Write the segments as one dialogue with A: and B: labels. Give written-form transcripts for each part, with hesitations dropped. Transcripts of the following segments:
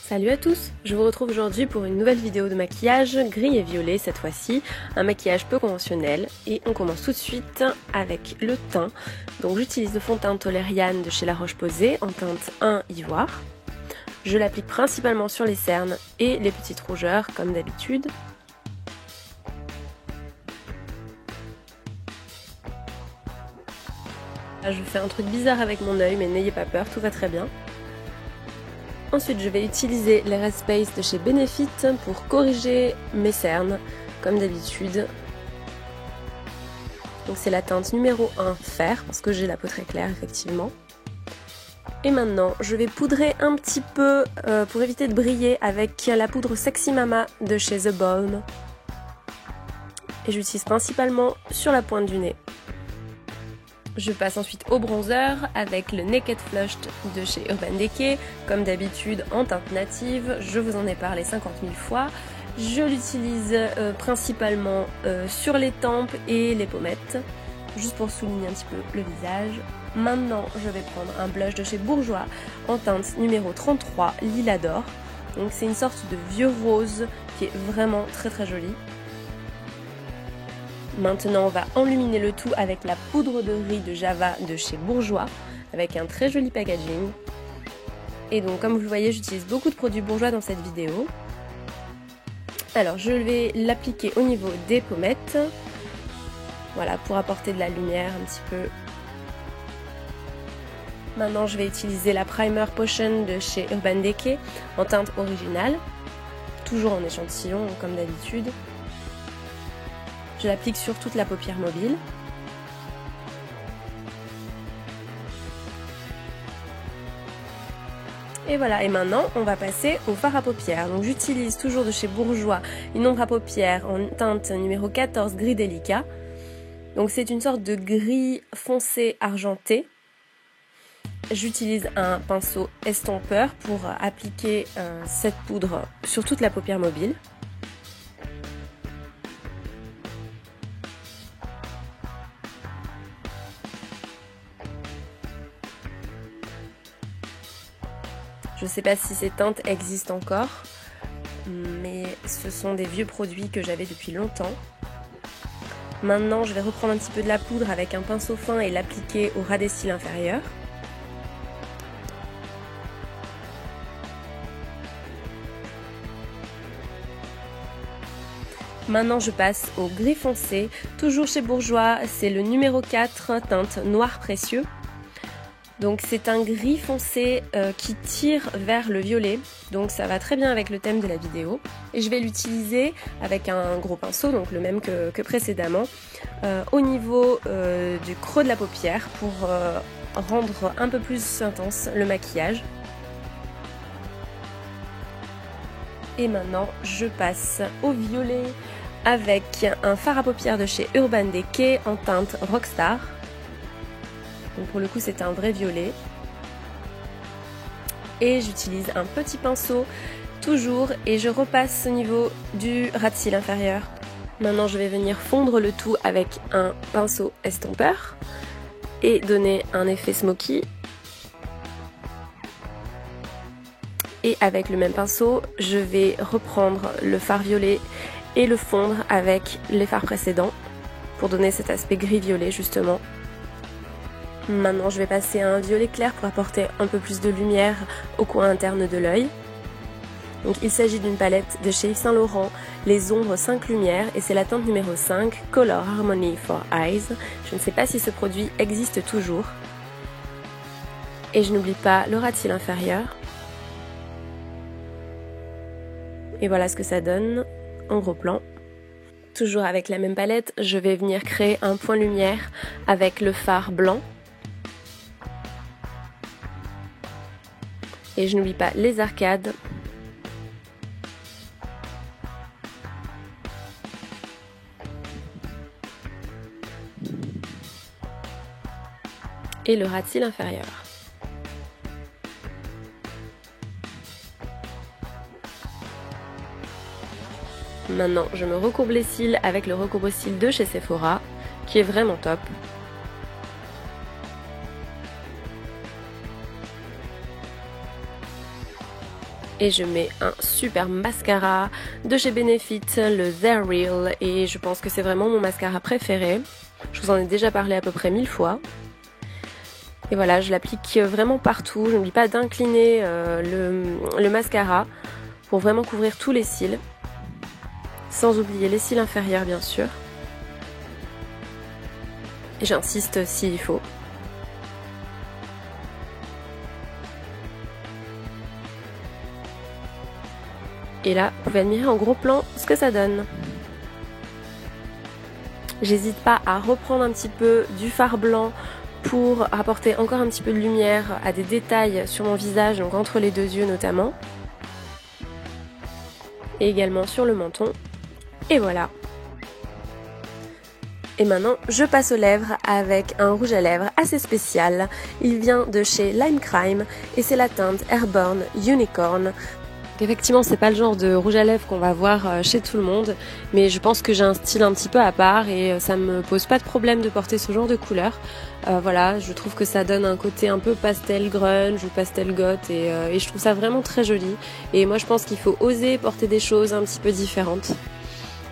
A: Salut à tous, je vous retrouve aujourd'hui pour une nouvelle vidéo de maquillage gris et violet cette fois-ci, un maquillage peu conventionnel et on commence tout de suite avec le teint. Donc j'utilise le fond de teint Toleriane de chez La Roche-Posay en teinte 1 ivoire. Je l'applique principalement sur les cernes et les petites rougeurs comme d'habitude. Je fais un truc bizarre avec mon œil mais n'ayez pas peur, tout va très bien. Ensuite, je vais utiliser les Red Space de chez Benefit pour corriger mes cernes, comme d'habitude. Donc c'est la teinte numéro 1 fer, parce que j'ai la peau très claire, effectivement. Et maintenant, je vais poudrer un petit peu pour éviter de briller avec la poudre Sexy Mama de chez The Balm. Et j'utilise principalement sur la pointe du nez. Je passe ensuite au bronzer avec le Naked Flushed de chez Urban Decay, comme d'habitude en teinte native, je vous en ai parlé 50 000 fois. Je l'utilise principalement sur les tempes et les pommettes, juste pour souligner un petit peu le visage. Maintenant, je vais prendre un blush de chez Bourjois en teinte numéro 33, Lilas d'or. Donc c'est une sorte de vieux rose qui est vraiment très très joli. Maintenant, on va enluminer le tout avec la poudre de riz de Java de chez Bourjois, avec un très joli packaging. Et donc, comme vous le voyez, j'utilise beaucoup de produits Bourjois dans cette vidéo. Alors, je vais l'appliquer au niveau des pommettes. Voilà, pour apporter de la lumière un petit peu. Maintenant, je vais utiliser la Primer Potion de chez Urban Decay en teinte originale. Toujours en échantillon, comme d'habitude. Je l'applique sur toute la paupière mobile. Et voilà, et maintenant on va passer au fard à paupières. Donc j'utilise toujours de chez Bourjois une ombre à paupières en teinte numéro 14 gris délicat. Donc c'est une sorte de gris foncé argenté. J'utilise un pinceau estompeur pour appliquer cette poudre sur toute la paupière mobile. Je ne sais pas si ces teintes existent encore, mais ce sont des vieux produits que j'avais depuis longtemps. Maintenant, je vais reprendre un petit peu de la poudre avec un pinceau fin et l'appliquer au ras des cils inférieurs. Maintenant, je passe au gris foncé, toujours chez Bourjois, c'est le numéro 4, teinte noir précieux. Donc c'est un gris foncé qui tire vers le violet, donc ça va très bien avec le thème de la vidéo. Et je vais l'utiliser avec un gros pinceau, donc le même que précédemment, au niveau du creux de la paupière pour rendre un peu plus intense le maquillage. Et maintenant je passe au violet avec un fard à paupières de chez Urban Decay en teinte Rockstar. Donc pour le coup c'est un vrai violet. Et j'utilise un petit pinceau toujours et je repasse au niveau du ras de cils inférieur. Maintenant je vais venir fondre le tout avec un pinceau estompeur et donner un effet smoky. Et avec le même pinceau je vais reprendre le fard violet et le fondre avec les fards précédents pour donner cet aspect gris-violet justement. Maintenant je vais passer à un violet clair pour apporter un peu plus de lumière au coin interne de l'œil. Donc il s'agit d'une palette de chez Yves Saint Laurent, les ombres 5 lumières et c'est la teinte numéro 5, Color Harmony for Eyes. Je ne sais pas si ce produit existe toujours. Et je n'oublie pas le ras de cils inférieur. Et voilà ce que ça donne en gros plan. Toujours avec la même palette, je vais venir créer un point lumière avec le fard blanc. Et je n'oublie pas les arcades. Et le ras de cils inférieur. Maintenant, je me recourbe les cils avec le recourbe-cils de chez Sephora, qui est vraiment top. Et je mets un super mascara de chez Benefit, le They're Real, et je pense que c'est vraiment mon mascara préféré. Je vous en ai déjà parlé à peu près 1000 fois. Et voilà, je l'applique vraiment partout, je n'oublie pas d'incliner le mascara pour vraiment couvrir tous les cils, sans oublier les cils inférieurs bien sûr. Et j'insiste s'il faut. Et là, vous pouvez admirer en gros plan ce que ça donne. J'hésite pas à reprendre un petit peu du fard blanc pour apporter encore un petit peu de lumière à des détails sur mon visage, donc entre les deux yeux notamment. Et également sur le menton. Et voilà. Et maintenant, je passe aux lèvres avec un rouge à lèvres assez spécial. Il vient de chez Lime Crime et c'est la teinte Airborne Unicorn. Effectivement, c'est pas le genre de rouge à lèvres qu'on va voir chez tout le monde, mais je pense que j'ai un style un petit peu à part et ça me pose pas de problème de porter ce genre de couleur. Voilà, je trouve que ça donne un côté un peu pastel grunge ou pastel goth et je trouve ça vraiment très joli. Et moi, je pense qu'il faut oser porter des choses un petit peu différentes.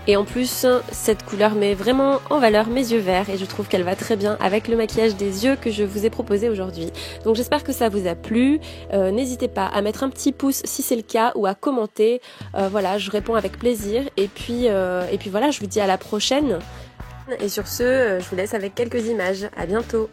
A: Et en plus, cette couleur met vraiment en valeur mes yeux verts et je trouve qu'elle va très bien avec le maquillage des yeux que je vous ai proposé aujourd'hui. Donc j'espère que ça vous a plu. N'hésitez pas à mettre un petit pouce si c'est le cas ou à commenter. Voilà, je réponds avec plaisir. Et puis voilà, je vous dis à la prochaine. Et sur ce, je vous laisse avec quelques images. À bientôt.